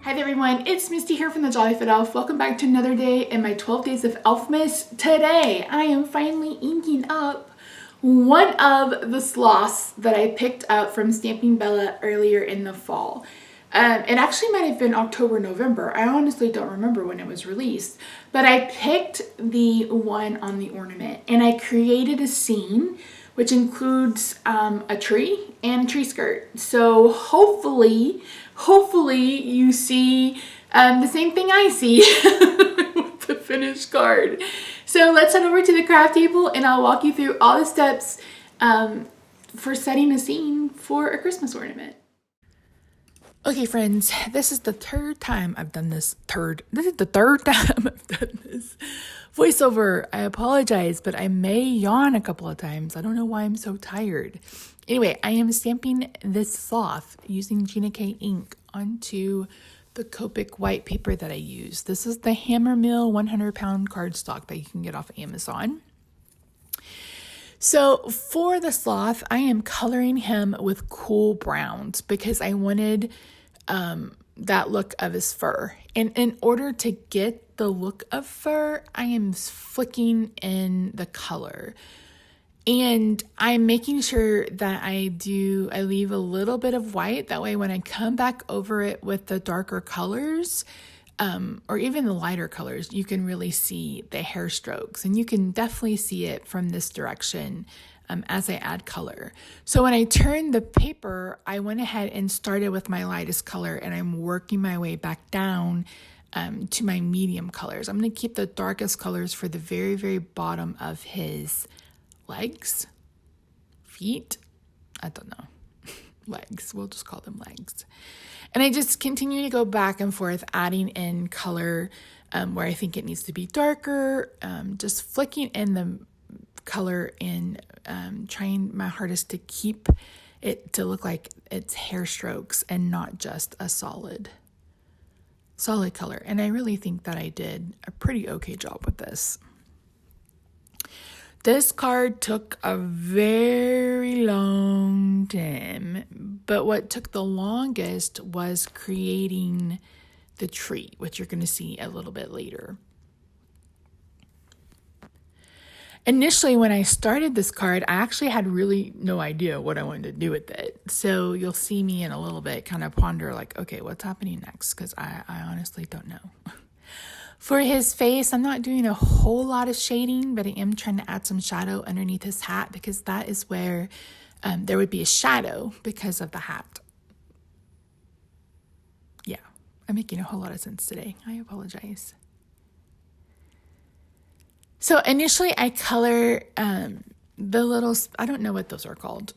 Hi there everyone, it's Misty here from TheJollyFatElf. Welcome back to another day in my 12 days of Elfmas. Today I am finally inking up one of the sloths that I picked up from Stamping Bella earlier in the fall. It actually might have been October, November. I honestly don't remember when it was released, but I picked the one on the ornament and I created a scene which includes a tree and a tree skirt. So hopefully you see the same thing I see with the finished card. So let's head over to the craft table and I'll walk you through all the steps for setting a scene for a Christmas ornament. Okay, friends, this is the third time I've done this. This is the third time I've done this voiceover. I apologize, but I may yawn a couple of times. I don't know why I'm so tired. Anyway, I am stamping this sloth using Gina K ink onto the Copic white paper that I use. This is the Hammermill 100-pound cardstock that you can get off Amazon. So for the sloth, I am coloring him with cool browns because I wanted that look of his fur. And in order to get the look of fur, I am flicking in the color. And I'm making sure that I leave a little bit of white. That way when I come back over it with the darker colors, or even the lighter colors, you can really see the hair strokes. And you can definitely see it from this direction as I add color. So when I turned the paper, I went ahead and started with my lightest color and I'm working my way back down to my medium colors. I'm going to keep the darkest colors for the very, very bottom of his legs, feet, I don't know, legs, we'll just call them legs. And I just continue to go back and forth, adding in color where I think it needs to be darker, just flicking in the color and trying my hardest to keep it to look like it's hair strokes and not just a solid color. And I really think that I did a pretty okay job with this. This card took a very long time, but what took the longest was creating the tree, which you're going to see a little bit later. Initially, when I started this card, I actually had really no idea what I wanted to do with it. So you'll see me in a little bit kind of ponder like, okay, what's happening next? Because I honestly don't know. For his face, I'm not doing a whole lot of shading, but I am trying to add some shadow underneath his hat because that is where there would be a shadow because of the hat. Yeah, I'm making a whole lot of sense today. I apologize. So initially I color the little, I don't know what those are called,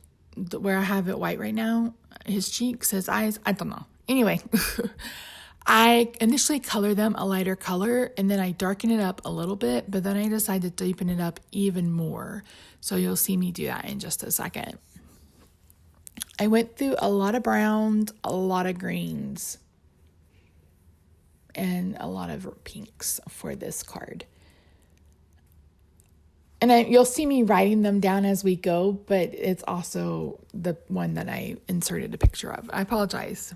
where I have it white right now, his cheeks, his eyes, I don't know. Anyway, I initially color them a lighter color and then I darken it up a little bit, but then I decided to deepen it up even more. So you'll see me do that in just a second. I went through a lot of browns, a lot of greens, and a lot of pinks for this card. And you'll see me writing them down as we go, but it's also the one that I inserted a picture of. I apologize.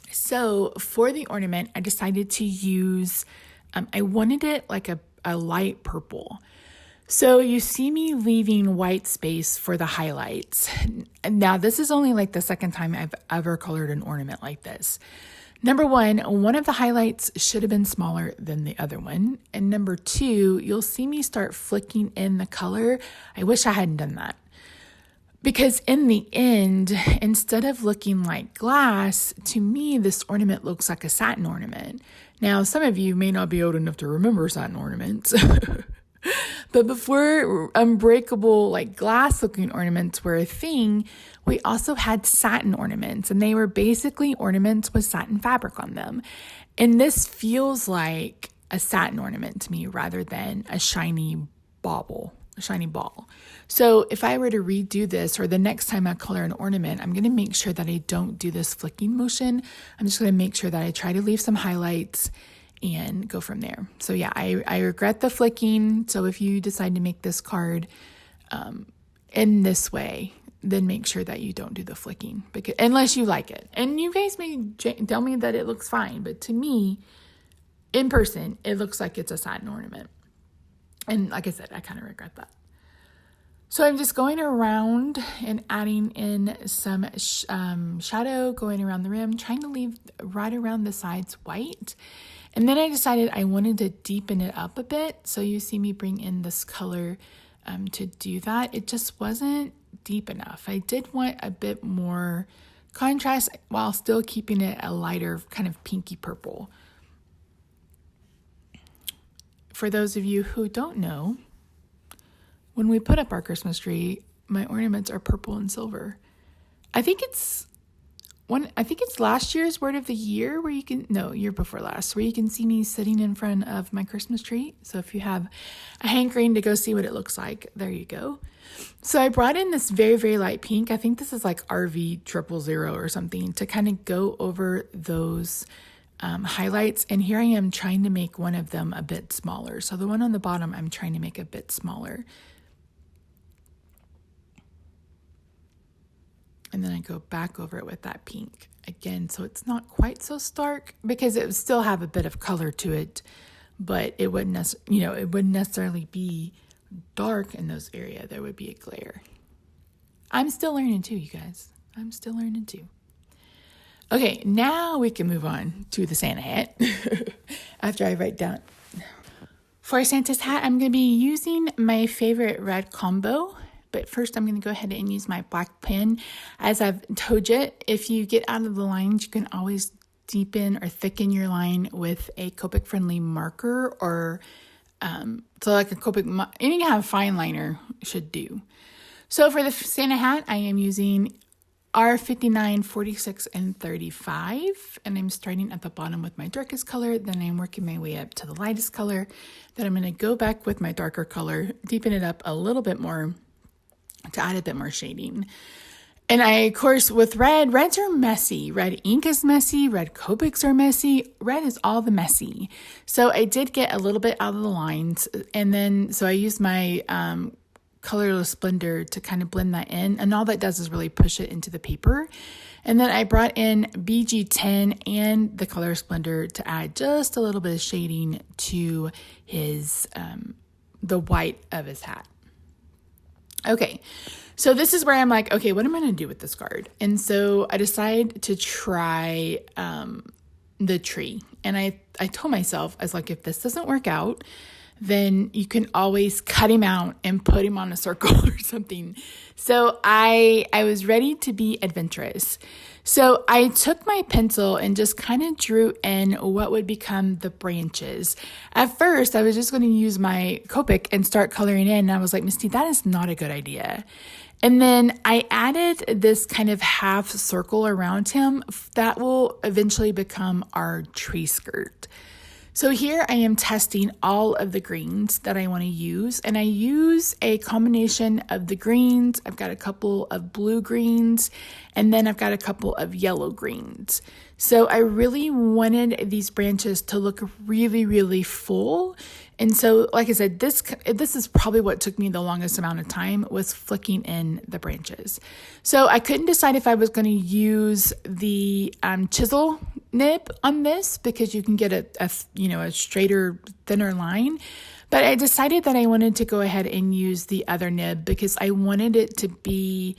So for the ornament, I decided to use, I wanted it like a light purple. So you see me leaving white space for the highlights. Now this is only like the second time I've ever colored an ornament like this. Number one of the highlights should have been smaller than the other one. And number two, you'll see me start flicking in the color. I wish I hadn't done that. Because in the end, instead of looking like glass, to me, this ornament looks like a satin ornament. Now, some of you may not be old enough to remember satin ornaments. But before unbreakable, like glass-looking ornaments were a thing, we also had satin ornaments, and they were basically ornaments with satin fabric on them. And this feels like a satin ornament to me rather than a shiny ball. So if I were to redo this, or the next time I color an ornament, I'm going to make sure that I don't do this flicking motion. I'm just going to make sure that I try to leave some highlights and go from there. So yeah, I regret the flicking. So if you decide to make this card in this way, then make sure that you don't do the flicking, because unless you like it. And you guys may tell me that it looks fine, but to me, in person, it looks like it's a satin ornament. And like I said, I kind of regret that. So I'm just going around and adding in some shadow, going around the rim, trying to leave right around the sides white. And then I decided I wanted to deepen it up a bit. So you see me bring in this color to do that. It just wasn't deep enough. I did want a bit more contrast while still keeping it a lighter kind of pinky purple. For those of you who don't know, when we put up our Christmas tree, my ornaments are purple and silver. I think it's last year's word of the year year before last, where you can see me sitting in front of my Christmas tree. So if you have a hankering to go see what it looks like, there you go. So I brought in this very, very light pink. I think this is like RV 000 or something, to kind of go over those highlights. And here I am trying to make one of them a bit smaller. So the one on the bottom, I'm trying to make a bit smaller. And then I go back over it with that pink again. So it's not quite so stark, because it would still have a bit of color to it, but it wouldn't necessarily be dark in those areas. There would be a glare. I'm still learning too, you guys. I'm still learning too. Okay, now we can move on to the Santa hat. After I write down. For Santa's hat, I'm going to be using my favorite red combo. But first, I'm going to go ahead and use my black pen. As I've told you, if you get out of the lines, you can always deepen or thicken your line with a Copic-friendly marker, or so like a Copic, any kind of fine liner should do. So for the Santa hat, I am using R59, 46, and 35. And I'm starting at the bottom with my darkest color. Then I'm working my way up to the lightest color. Then I'm going to go back with my darker color, deepen it up a little bit more, to add a bit more shading. And of course, with reds are messy. Red ink is messy. Red Copics are messy. Red is all the messy. So I did get a little bit out of the lines. And then, so I used my colorless blender to kind of blend that in. And all that does is really push it into the paper. And then I brought in BG10 and the colorless blender to add just a little bit of shading to his, the white of his hat. Okay, so this is where I'm like, okay, what am I going to do with this card? And so I decided to try the tree. And I told myself, I was like, if this doesn't work out, then you can always cut him out and put him on a circle or something. So I was ready to be adventurous. So I took my pencil and just kind of drew in what would become the branches. At first, I was just going to use my Copic and start coloring in. And I was like, Misty, that is not a good idea. And then I added this kind of half circle around him that will eventually become our tree skirt. So here I am testing all of the greens that I want to use, and I use a combination of the greens. I've got a couple of blue greens, and then I've got a couple of yellow greens. So I really wanted these branches to look really, really full. And so, like I said, this is probably what took me the longest amount of time, was flicking in the branches. So I couldn't decide if I was going to use the chisel nib on this, because you can get a straighter, thinner line. But I decided that I wanted to go ahead and use the other nib, because I wanted it to be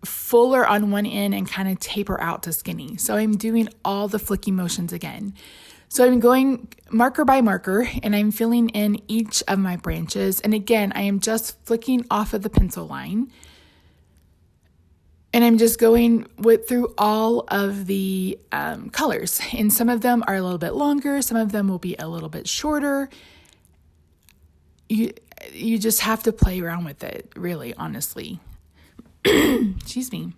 fuller on one end and kind of taper out to skinny. So I'm doing all the flicking motions again. So I'm going marker by marker, and I'm filling in each of my branches. And again, I am just flicking off of the pencil line. And I'm just going through all of the colors. And some of them are a little bit longer. Some of them will be a little bit shorter. You just have to play around with it, really, honestly. Excuse me.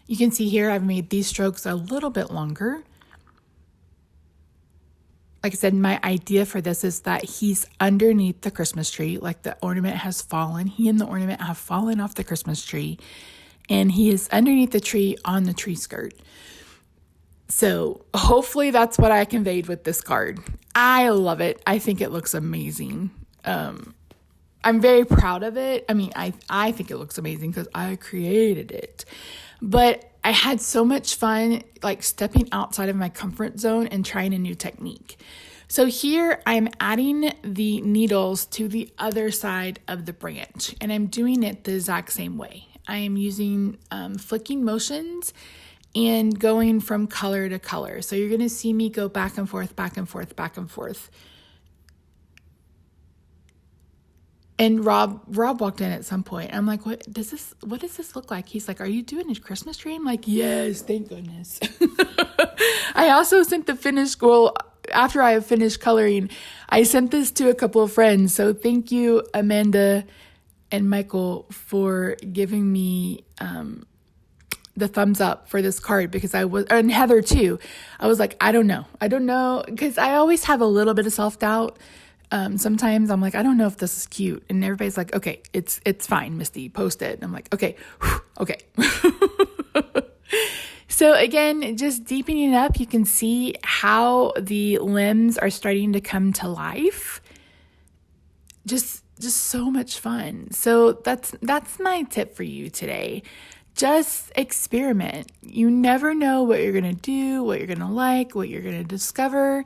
You can see here I've made these strokes a little bit longer. Like I said, my idea for this is that he's underneath the Christmas tree, like the ornament has fallen. He and the ornament have fallen off the Christmas tree, and he is underneath the tree on the tree skirt. So hopefully that's what I conveyed with this card. I love it. I think it looks amazing. I'm very proud of it. I mean, I think it looks amazing because I created it. But I had so much fun like stepping outside of my comfort zone and trying a new technique. So here I'm adding the needles to the other side of the branch, and I'm doing it the exact same way. I am using flicking motions and going from color to color. So you're going to see me go back and forth, back and forth, back and forth. And Rob walked in at some point. I'm like, what does this look like? He's like, are you doing a Christmas tree? I'm like, yes, thank goodness. I also sent the finished, well, after I have finished coloring, I sent this to a couple of friends. So thank you, Amanda and Michael, for giving me the thumbs up for this card, because and Heather too. I was like, I don't know. Because I always have a little bit of self-doubt. Sometimes I'm like, I don't know if this is cute. And everybody's like, okay, it's fine, Misty, post it. And I'm like, okay, okay. So again, just deepening it up, you can see how the limbs are starting to come to life. Just so much fun. So that's my tip for you today. Just experiment. You never know what you're going to do, what you're going to like, what you're going to discover.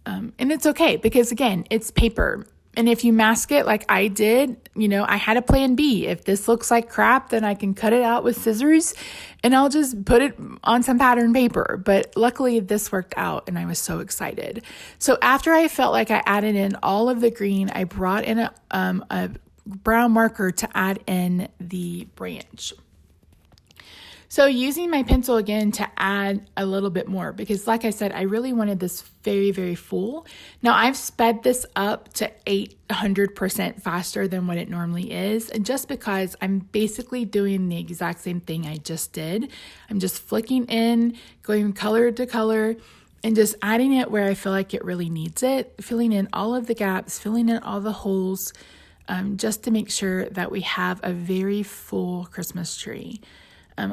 And it's okay, because again, it's paper. And if you mask it like I did, I had a plan B. If this looks like crap, then I can cut it out with scissors and I'll just put it on some pattern paper. But luckily this worked out and I was so excited. So after I felt like I added in all of the green, I brought in a brown marker to add in the branch. So using my pencil again to add a little bit more, because like I said, I really wanted this very, very full. Now I've sped this up to 800% faster than what it normally is. And just because I'm basically doing the exact same thing I just did. I'm just flicking in, going color to color, and just adding it where I feel like it really needs it, filling in all of the gaps, filling in all the holes, just to make sure that we have a very full Christmas tree.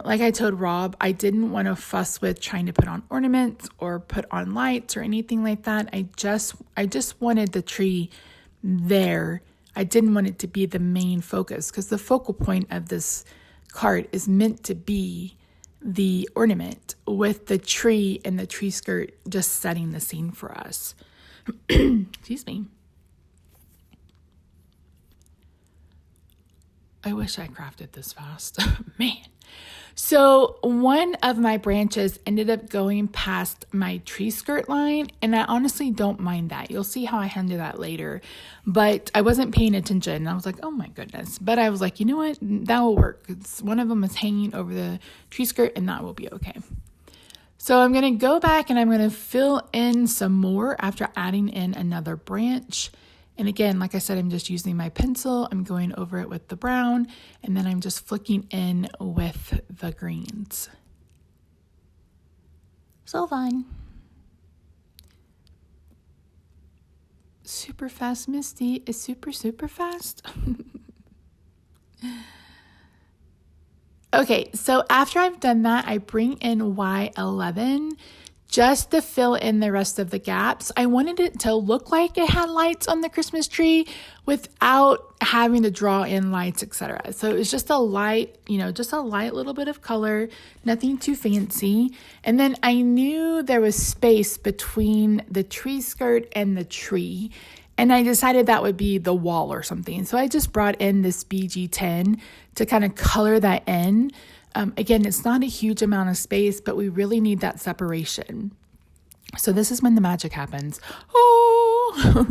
Like I told Rob, I didn't want to fuss with trying to put on ornaments or put on lights or anything like that. I just wanted the tree there. I didn't want it to be the main focus, because the focal point of this card is meant to be the ornament, with the tree and the tree skirt just setting the scene for us. Excuse me. I wish I crafted this fast. Man. So one of my branches ended up going past my tree skirt line, and I honestly don't mind that. You'll see how I handle that later, but I wasn't paying attention. I was like, oh my goodness. But I was like, you know what? That will work. One of them is hanging over the tree skirt, and that will be okay. So I'm going to go back and I'm going to fill in some more after adding in another branch. And again, like I said, I'm just using my pencil. I'm going over it with the brown, and then I'm just flicking in with the greens. So fun. Super fast Misty is super, super fast. Okay, so after I've done that, I bring in Y11 just to fill in the rest of the gaps. I wanted it to look like it had lights on the Christmas tree without having to draw in lights, etc. So it was just a light, just a light little bit of color, nothing too fancy. And then I knew there was space between the tree skirt and the tree, and I decided that would be the wall or something. So I just brought in this BG10 to kind of color that in. Again, it's not a huge amount of space, but we really need that separation. So this is when the magic happens. Oh!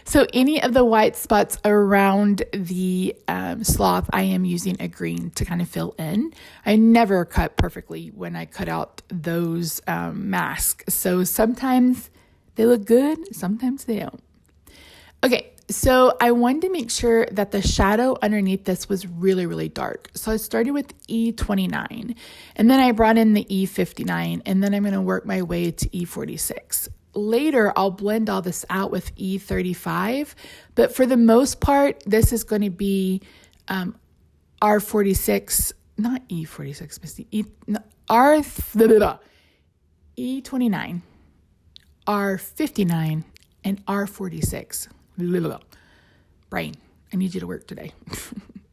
So any of the white spots around the sloth, I am using a green to kind of fill in. I never cut perfectly when I cut out those masks. So sometimes they look good, sometimes they don't. Okay. So I wanted to make sure that the shadow underneath this was really, really dark. So I started with E29, and then I brought in the E59, and then I'm going to work my way to E46. Later, I'll blend all this out with E35, but for the most part, this is going to be R46, not E46, Misty, E29, R59, and R46. Brain. I need you to work today.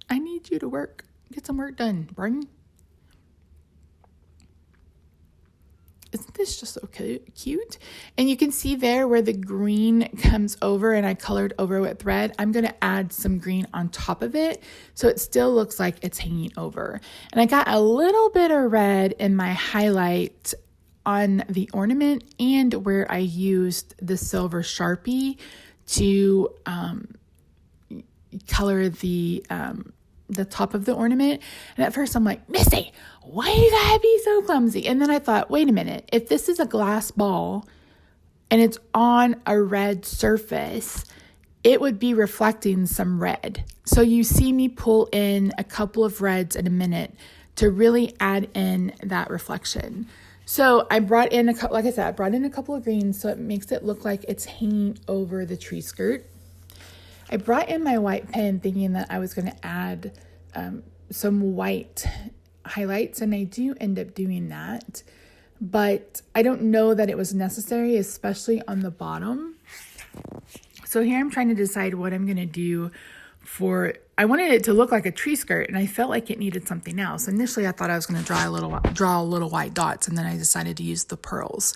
I need you to work. Get some work done, Brian. Isn't this just so cute? And you can see there where the green comes over and I colored over with red. I'm going to add some green on top of it so it still looks like it's hanging over. And I got a little bit of red in my highlight on the ornament and where I used the silver Sharpie to color the top of the ornament. And at first I'm like, Missy, why you gotta be so clumsy? And then I thought, wait a minute, if this is a glass ball and it's on a red surface, it would be reflecting some red. So you see me pull in a couple of reds in a minute to really add in that reflection. So I brought in like I said, I brought in a couple of greens so it makes it look like it's hanging over the tree skirt. I brought in my white pen thinking that I was going to add some white highlights, and I do end up doing that, but I don't know that it was necessary, especially on the bottom. So here I'm trying to decide what I'm going to do I wanted it to look like a tree skirt, and I felt like it needed something else. Initially, I thought I was going to draw little white dots, and then I decided to use the pearls.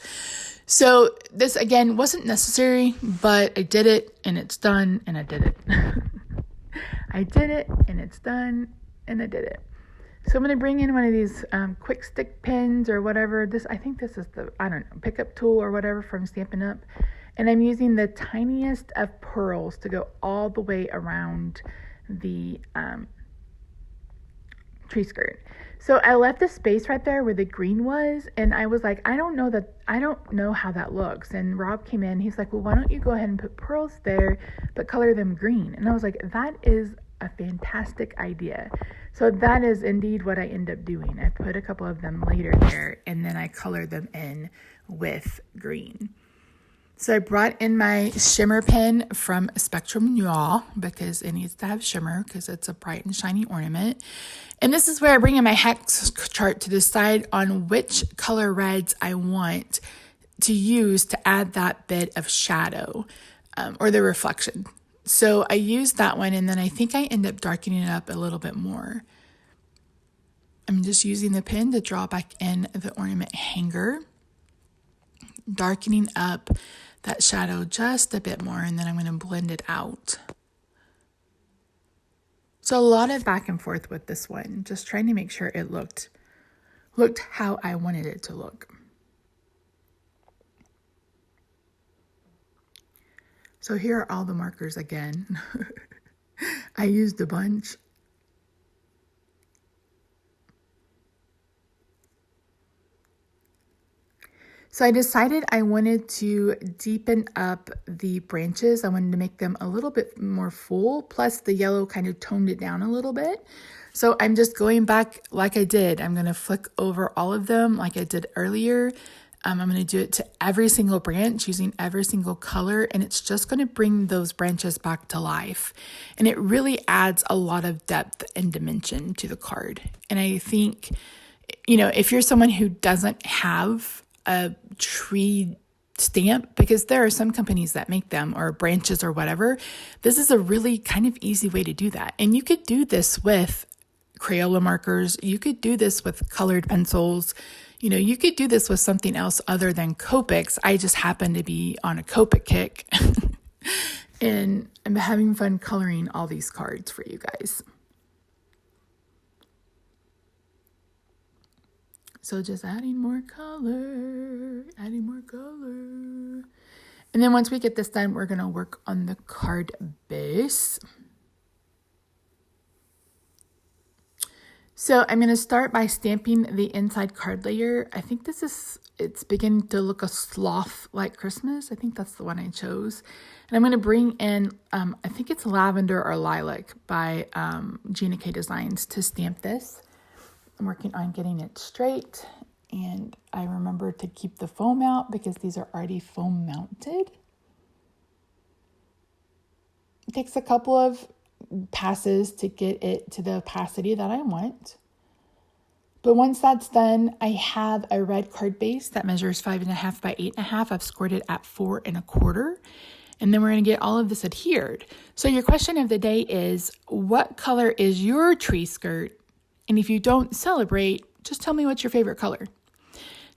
So this, again, wasn't necessary, but I did it, and it's done, and I did it. I did it, and it's done, and I did it. So I'm going to bring in one of these quick stick pens or whatever. I think this is the, pickup tool or whatever from Stampin' Up. And I'm using the tiniest of pearls to go all the way around the tree skirt. So I left the space right there where the green was, and I was like, I don't know how that looks. And Rob came in, he's like, well, why don't you go ahead and put pearls there, but color them green? And I was like, that is a fantastic idea. So that is indeed what I end up doing. I put a couple of them later there, and then I colored them in with green. So I brought in my shimmer pen from Spectrum Noir because it needs to have shimmer because it's a bright and shiny ornament. And this is where I bring in my hex chart to decide on which color reds I want to use to add that bit of shadow or the reflection. So I used that one, and then I think I end up darkening it up a little bit more. I'm just using the pen to draw back in the ornament hanger, darkening up that shadow just a bit more, and then I'm going to blend it out. So a lot of back and forth with this one, just trying to make sure it looked how I wanted it to look. So here are all the markers again. I used a bunch. So I decided I wanted to deepen up the branches. I wanted to make them a little bit more full, plus the yellow kind of toned it down a little bit. So I'm just going back like I did. I'm going to flick over all of them like I did earlier. I'm going to do it to every single branch using every single color, and it's just going to bring those branches back to life. And it really adds a lot of depth and dimension to the card. And I think, if you're someone who doesn't have a tree stamp, because there are some companies that make them, or branches or whatever, this is a really kind of easy way to do that. And you could do this with Crayola markers. You could do this with colored pencils. You could do this with something else other than Copics. I just happen to be on a Copic kick and I'm having fun coloring all these cards for you guys. So just adding more color. And then once we get this done, we're going to work on the card base. So I'm going to start by stamping the inside card layer. I think it's beginning to look a sloth like Christmas. I think that's the one I chose. And I'm going to bring in, I think it's Lavender or Lilac by Gina K Designs to stamp this. I'm working on getting it straight, and I remember to keep the foam out because these are already foam mounted. It takes a couple of passes to get it to the opacity that I want. But once that's done, I have a red card base that measures 5.5 by 8.5. I've scored it at 4 1/4. And then we're going to get all of this adhered. So your question of the day is, what color is your tree skirt? And if you don't celebrate, just tell me what's your favorite color.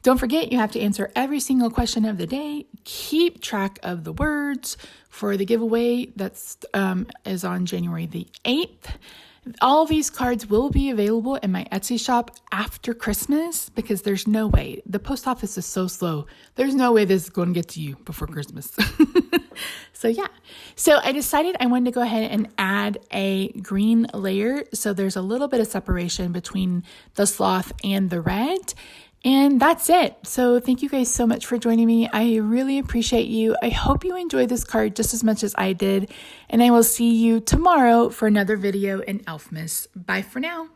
Don't forget, you have to answer every single question of the day. Keep track of the words for the giveaway that's is on January the 8th. All these cards will be available in my Etsy shop after Christmas because there's no way. The post office is so slow. There's no way this is going to get to you before Christmas. So yeah. So I decided I wanted to go ahead and add a green layer. So there's a little bit of separation between the sloth and the red. And that's it. So thank you guys so much for joining me. I really appreciate you. I hope you enjoyed this card just as much as I did. And I will see you tomorrow for another video in Elfmas. Bye for now.